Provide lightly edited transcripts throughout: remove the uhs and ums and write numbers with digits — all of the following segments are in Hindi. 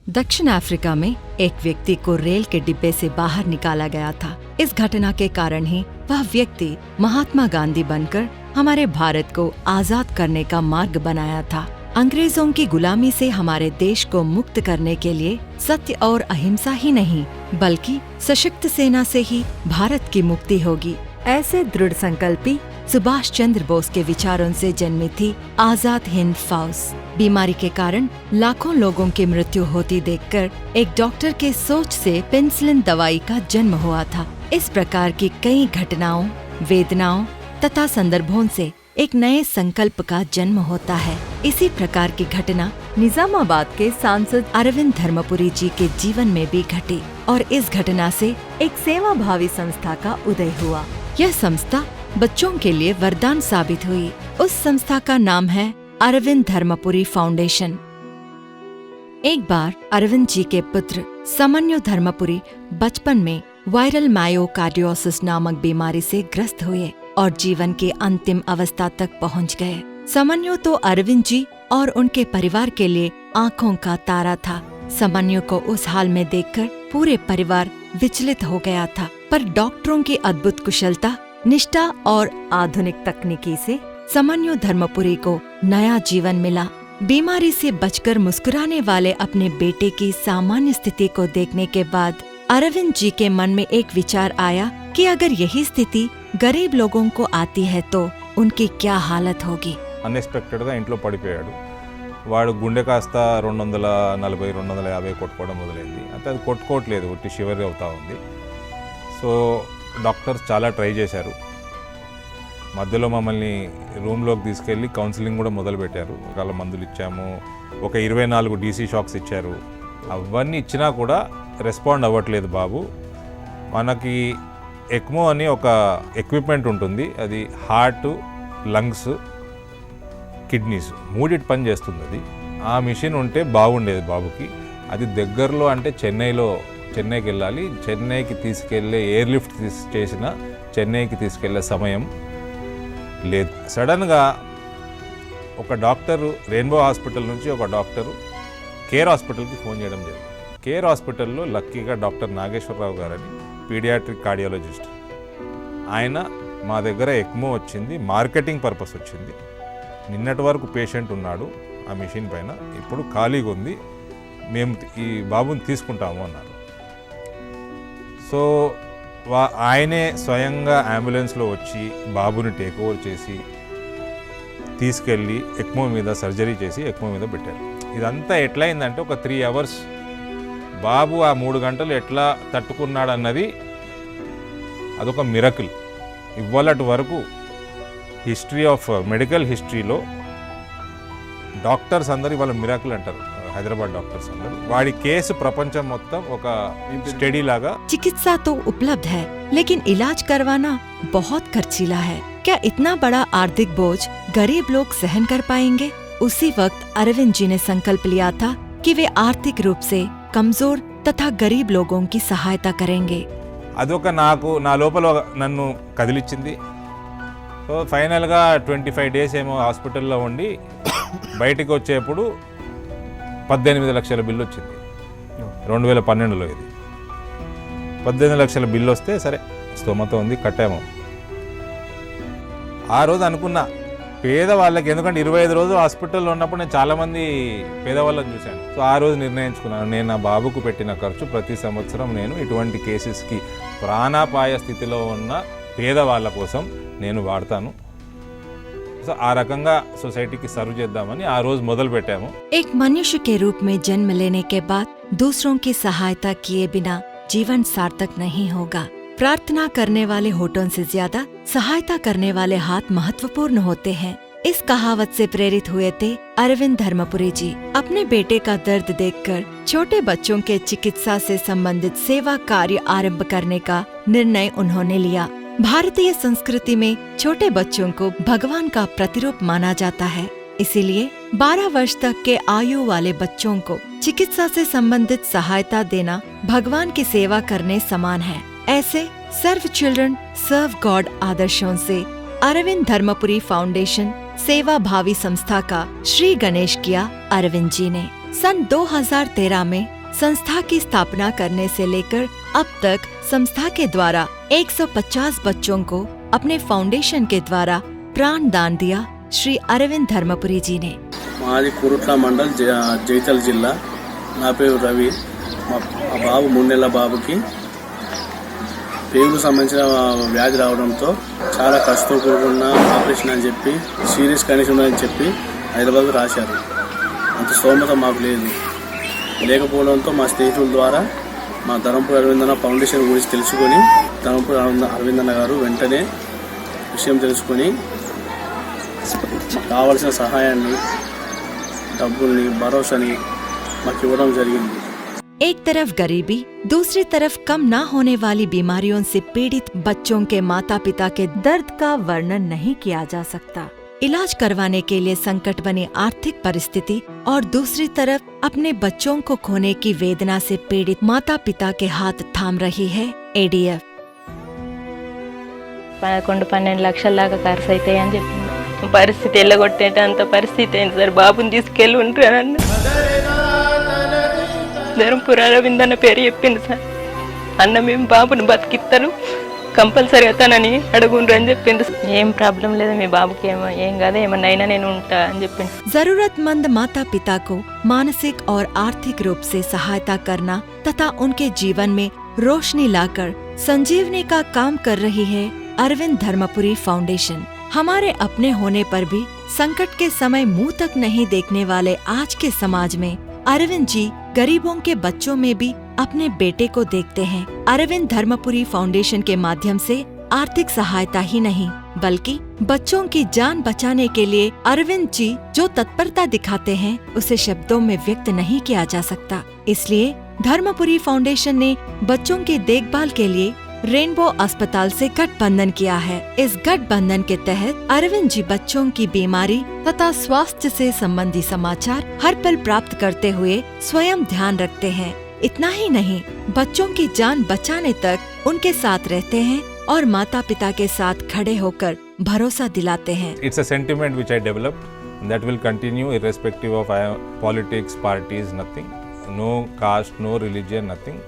दक्षिण अफ्रीका में एक व्यक्ति को रेल के डिब्बे से बाहर निकाला गया था। इस घटना के कारण ही वह व्यक्ति महात्मा गांधी बनकर हमारे भारत को आजाद करने का मार्ग बनाया था। अंग्रेजों की गुलामी से हमारे देश को मुक्त करने के लिए सत्य और अहिंसा ही नहीं बल्कि सशक्त सेना से ही भारत की मुक्ति होगी। ऐसे दृढ़ संकल्पी सुभाष चंद्र बोस के विचारों से जन्मी थी आजाद हिंद फौज। बीमारी के कारण लाखों लोगों की मृत्यु होती देखकर एक डॉक्टर के सोच से पेनिसिलिन दवाई का जन्म हुआ था। इस प्रकार की कई घटनाओं, वेदनाओं तथा संदर्भों से एक नए संकल्प का जन्म होता है। इसी प्रकार की घटना निजामाबाद के सांसद अरविंद धर्मपुरी जी के जीवन में भी घटी और इस घटना से एक सेवाभावी संस्था का उदय हुआ। यह संस्था बच्चों के लिए वरदान साबित हुई। उस संस्था का नाम है अरविंद धर्मपुरी फाउंडेशन। एक बार अरविंद जी के पुत्र समन्यु धर्मपुरी बचपन में वायरल मायोकार्डियोसिस नामक बीमारी से ग्रस्त हुए और जीवन की अंतिम अवस्था तक पहुंच गए। समन्यु तो अरविंद जी और उनके परिवार के लिए आंखों का तारा था। समन्यु को उस हाल में देखकर पूरे परिवार विचलित हो गया था, पर डॉक्टरों की अद्भुत कुशलता, निष्ठा और आधुनिक तकनीकी से समन्यु धर्मपुरी को नया जीवन मिला। बीमारी से बचकर मुस्कुराने वाले अपने बेटे की सामान्य स्थिति को देखने के बाद अरविंद जी के मन में एक विचार आया कि अगर यही स्थिति गरीब लोगों को आती है तो उनकी क्या हालत होगी। अनएक्सपेक्टेड గా ఇంట్లో పడిపోయాడు। వాడు గుండె కాస్త 240 250 కొట్టుకోవడం మొదలైంది। అంటే అది కొట్టుకోవట్లేదు, ఒట్టి షివర్ అవుతా ఉంది। సో డాక్టర్స్ చాలా ట్రై చేశారు। మధ్యలో మమ్మల్ని రూమ్లోకి తీసుకెళ్ళి కౌన్సిలింగ్ కూడా మొదలుపెట్టారు। రకాల మందులు ఇచ్చాము, ఒక 24 డీసీ షాక్స్ ఇచ్చారు। అవన్నీ ఇచ్చినా కూడా రెస్పాండ్ అవ్వట్లేదు బాబు। మనకి ఎక్మో అని ఒక ఎక్విప్మెంట్ ఉంటుంది, అది హార్ట్, లంగ్స్, కిడ్నీస్ మూడిటి పని చేస్తుంది। అది ఆ మిషన్ ఉంటే బాగుండేది బాబుకి। అది దగ్గరలో అంటే చెన్నైకి వెళ్ళాలి। చెన్నైకి తీసుకెళ్ళే ఎయిర్ లిఫ్ట్ చేసిన చెన్నైకి తీసుకెళ్లే సమయం లేదు। సడన్గా ఒక డాక్టరు రెయిన్బో హాస్పిటల్ నుంచి ఒక డాక్టరు కేర్ హాస్పిటల్కి ఫోన్ చేయడం జరిగింది। కేర్ హాస్పిటల్లో లక్కీగా డాక్టర్ నాగేశ్వరరావు గారని పీడియాట్రిక్ కార్డియాలజిస్ట్, ఆయన మా దగ్గర ఎక్మో వచ్చింది, మార్కెటింగ్ పర్పస్ వచ్చింది। నిన్నటి వరకు పేషెంట్ ఉన్నాడు ఆ మిషన్ పైన, ఇప్పుడు ఖాళీగా ఉంది, మేము ఈ బాబుని తీసుకుంటాము అన్నారు। సో ఆయనే స్వయంగా అంబులెన్స్లో వచ్చి బాబుని టేక్ ఓవర్ చేసి తీసుకెళ్ళి ఎక్మో మీద సర్జరీ చేసి ఎక్మో మీద పెట్టారు। ఇదంతా ఎట్లయిందంటే ఒక 3 అవర్స్ బాబు ఆ 3 గంటలు ఎట్లా తట్టుకున్నాడన్నది అదొక మిరకిల్। ఇవాళటి వరకు హిస్టరీ ఆఫ్ మెడికల్ హిస్టరీలో డాక్టర్స్ అందరూ ఇవాళ మిరాకిల్ అంటారు, హైదరాబాద్ డాక్టర్స్ అందరూ। వాడి కేసు ప్రపంచం మొత్తం ఒక స్టడీ లాగా। चिकित्सा तो उपलब्ध है लेकिन इलाज करवाना बहुत खर्चीला है। क्या इतना बड़ा आर्थिक बोझ गरीब लोग सहन कर पाएंगे? उसी वक्त अरविंद जी ने संकल्प लिया था कि वे आर्थिक रूप से कमजोर तथा गरीब लोगों की सहायता करेंगे। అదొక నా లోపల నన్ను కదిలిచ్చింది। సో ఫైనల్గా 25 డేస్ ఏమో హాస్పిటల్లో ఉండి బయటికి వచ్చేప్పుడు 18 లక్షల బిల్లు వచ్చింది 2012లో। ఇది 18 లక్షల బిల్లు వస్తే సరే స్తోమత ఉంది, కట్టాము। ఆ రోజు అనుకున్నా పేదవాళ్ళకి, ఎందుకంటే 25 రోజులు హాస్పిటల్లో ఉన్నప్పుడు నేను చాలామంది పేదవాళ్ళని చూశాను। సో ఆ రోజు నిర్ణయించుకున్నాను, నేను నా బాబుకు పెట్టిన ఖర్చు ప్రతి సంవత్సరం నేను ఇటువంటి కేసెస్కి ప్రాణాపాయ స్థితిలో ఉన్న పేదవాళ్ళ కోసం నేను వాడతాను। సో ఆ రకంగా సొసైటీకి సర్వ్ చేద్దామని ఆ రోజు మొదలు పెట్టాము। एक मनुष्य के रूप में जन्म लेने के बाद दूसरों की सहायता किए बिना जीवन सार्थक नहीं होगा। प्रार्थना करने वाले होठों से ज्यादा सहायता करने वाले हाथ महत्वपूर्ण होते हैं। इस कहावत से प्रेरित हुए थे अरविंद धर्मपुरी जी। अपने बेटे का दर्द देखकर छोटे बच्चों के चिकित्सा से संबंधित सेवा कार्य आरंभ करने का निर्णय उन्होंने लिया। भारतीय संस्कृति में छोटे बच्चों को भगवान का प्रतिरूप माना जाता है, इसीलिए 12 वर्ष तक के आयु वाले बच्चों को चिकित्सा से संबंधित सहायता देना भगवान की सेवा करने समान है। ऐसे सर्व चिल्ड्रन सर्व गॉड आदर्शों से अरविंद धर्मपुरी फाउंडेशन सेवा भावी संस्था का श्री गणेश किया अरविंद जी ने। सन 2013 में संस्था की स्थापना करने से लेकर अब तक संस्था के द्वारा 150 बच्चों को अपने फाउंडेशन के द्वारा प्राण दान दिया श्री अरविंद धर्मपुरी जी ने। మాది కురుట్ల మండల్ జైతల్ జిల్లా। నా పేరు రవి। మా బాబు 3 నెలల బాబుకి పేగుకు సంబంధించిన వ్యాధి రావడంతో చాలా ఖర్చుతో కూడుకున్న ఆపరేషన్ అని చెప్పి సీరియస్ కండిషన్ ఉందని చెప్పి హైదరాబాద్ రాశారు। అంత స్తోమత మాకు లేకపోవడంతో మా స్నేహితుల ద్వారా మా ధర్మపురి అరవిందన్న ఫౌండేషన్ గురించి తెలుసుకొని ధర్మపురి అరవిందన్న గారు వెంటనే విషయం తెలుసుకొని కావాల్సిన సహాయాన్ని డబ్బుల్ని భరోసాని మాకు ఇవ్వడం జరిగింది। एक तरफ गरीबी, दूसरी तरफ कम ना होने वाली बीमारियों से पीड़ित बच्चों के माता पिता के दर्द का वर्णन नहीं किया जा सकता। इलाज करवाने के लिए संकट बनी आर्थिक परिस्थिति और दूसरी तरफ अपने बच्चों को खोने की वेदना से पीड़ित माता पिता के हाथ थाम रही है ADF। 11-12 లక్షల దాకా ఖర్చు అవుతాయని చెప్పింది। పరిస్థితి ఎల్లగొట్టేటంత పరిస్థితి అయింది సార్। బాబుని తీసుకెళ్ళి ఉంటారన్న ధర్మపురి అరవింద్ అన్న పేరు చెప్పింది సార్। అన్న మేము బాబుని బతికిస్తాను కంపల్సరీగా తనని అడుగుండ్రు అని చెప్పింది। ఏం ప్రాబ్లం లేదు, మీ బాబుకి ఏం కాదు, ఏమన్నా అయినా నేను ఉంటా అని చెప్పింది। जरूरतमंद माता पिता को मानसिक और आर्थिक रूप से सहायता करना तथा उनके जीवन में रोशनी लाकर संजीवनी का काम कर रही है अरविंद धर्मपुरी फाउंडेशन। हमारे अपने होने पर भी संकट के समय मुंह तक नहीं देखने वाले आज के समाज में अरविंद जी गरीबों के बच्चों में भी अपने बेटे को देखते हैं। अरविंद धर्मपुरी फाउंडेशन के माध्यम से आर्थिक सहायता ही नहीं बल्कि बच्चों की जान बचाने के लिए अरविंद जी जो तत्परता दिखाते हैं उसे शब्दों में व्यक्त नहीं किया जा सकता। इसलिए धर्मपुरी फाउंडेशन ने बच्चों की देखभाल के लिए रेनबो अस्पताल से गठबंधन किया है। इस गठबंधन के तहत अरविंद जी बच्चों की बीमारी तथा स्वास्थ्य से संबंधी समाचार हर पल प्राप्त करते हुए स्वयं ध्यान रखते हैं। इतना ही नहीं, बच्चों की जान बचाने तक उनके साथ रहते हैं और माता पिता के साथ खड़े होकर भरोसा दिलाते हैं। It's a sentiment which I developed that will continue irrespective of politics, parties, nothing, no caste, no religion, nothing.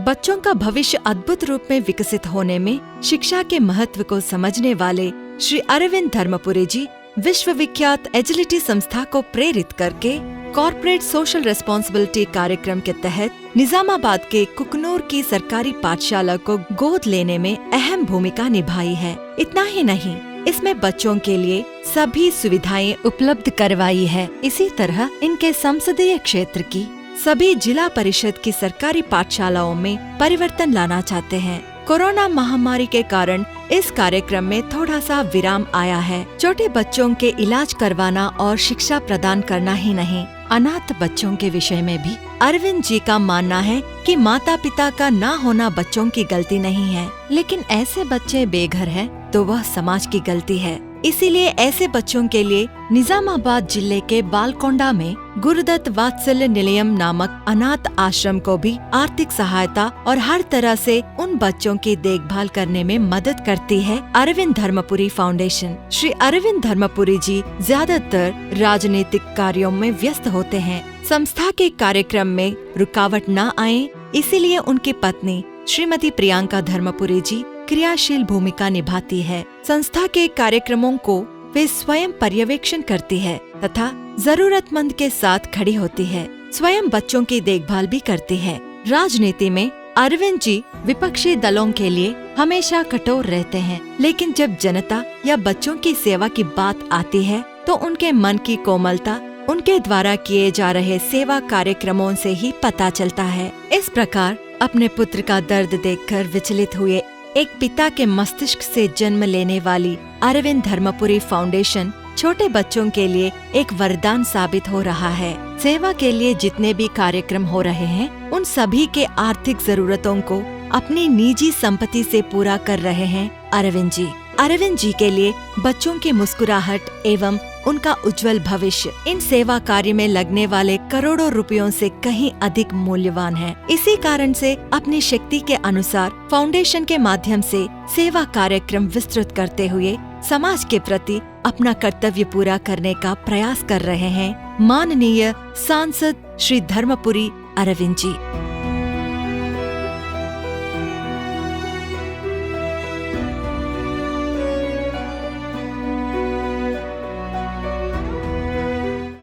बच्चों का भविष्य अद्भुत रूप में विकसित होने में शिक्षा के महत्व को समझने वाले श्री अरविंद धर्मपुरी जी विश्वविख्यात एजिलिटी संस्था को प्रेरित करके कॉर्पोरेट सोशल रिस्पॉन्सिबिलिटी कार्यक्रम के तहत निजामाबाद के कुकनूर की सरकारी पाठशाला को गोद लेने में अहम भूमिका निभाई है। इतना ही नहीं, इसमें बच्चों के लिए सभी सुविधाएं उपलब्ध करवाई है। इसी तरह इनके संसदीय क्षेत्र की सभी जिला परिषद की सरकारी पाठशालाओं में परिवर्तन लाना चाहते हैं। कोरोना महामारी के कारण इस कार्यक्रम में थोड़ा सा विराम आया है। छोटे बच्चों के इलाज करवाना और शिक्षा प्रदान करना ही नहीं, अनाथ बच्चों के विषय में भी अरविंद जी का मानना है कि माता पिता का ना होना बच्चों की गलती नहीं है, लेकिन ऐसे बच्चे बेघर हैं तो वह समाज की गलती है। इसीलिए ऐसे बच्चों के लिए निजामाबाद जिले के बालकोंडा में गुरुदत्त वात्सल्य निलयम नामक अनाथ आश्रम को भी आर्थिक सहायता और हर तरह से उन बच्चों की देखभाल करने में मदद करती है अरविंद धर्मपुरी फाउंडेशन। श्री अरविंद धर्मपुरी जी ज्यादातर राजनीतिक कार्यों में व्यस्त होते हैं। संस्था के कार्यक्रम में रुकावट न आए, इसीलिए उनकी पत्नी श्रीमती प्रियंका धर्मपुरी जी क्रियाशील भूमिका निभाती है। संस्था के कार्यक्रमों को वे स्वयं पर्यवेक्षण करती है तथा जरूरतमंद के साथ खड़ी होती है। स्वयं बच्चों की देखभाल भी करती है। राजनीति में अरविंद जी विपक्षी दलों के लिए हमेशा कठोर रहते हैं, लेकिन जब जनता या बच्चों की सेवा की बात आती है तो उनके मन की कोमलता उनके द्वारा किए जा रहे सेवा कार्यक्रमों से ही पता चलता है। इस प्रकार अपने पुत्र का दर्द देखकर विचलित हुए एक पिता के मस्तिष्क से जन्म लेने वाली अरविंद धर्मपुरी फाउंडेशन छोटे बच्चों के लिए एक वरदान साबित हो रहा है। सेवा के लिए जितने भी कार्यक्रम हो रहे हैं, उन सभी के आर्थिक जरूरतों को अपनी निजी संपत्ति से पूरा कर रहे हैं अरविंद जी। अरविंद जी के लिए बच्चों की मुस्कुराहट एवं उनका उज्जवल भविष्य इन सेवा कार्य में लगने वाले करोड़ों रुपयों से कहीं अधिक मूल्यवान है। इसी कारण से अपनी शक्ति के अनुसार फाउंडेशन के माध्यम से सेवा कार्यक्रम विस्तृत करते हुए समाज के प्रति अपना कर्तव्य पूरा करने का प्रयास कर रहे हैं माननीय सांसद श्री धर्मपुरी अरविंद जी।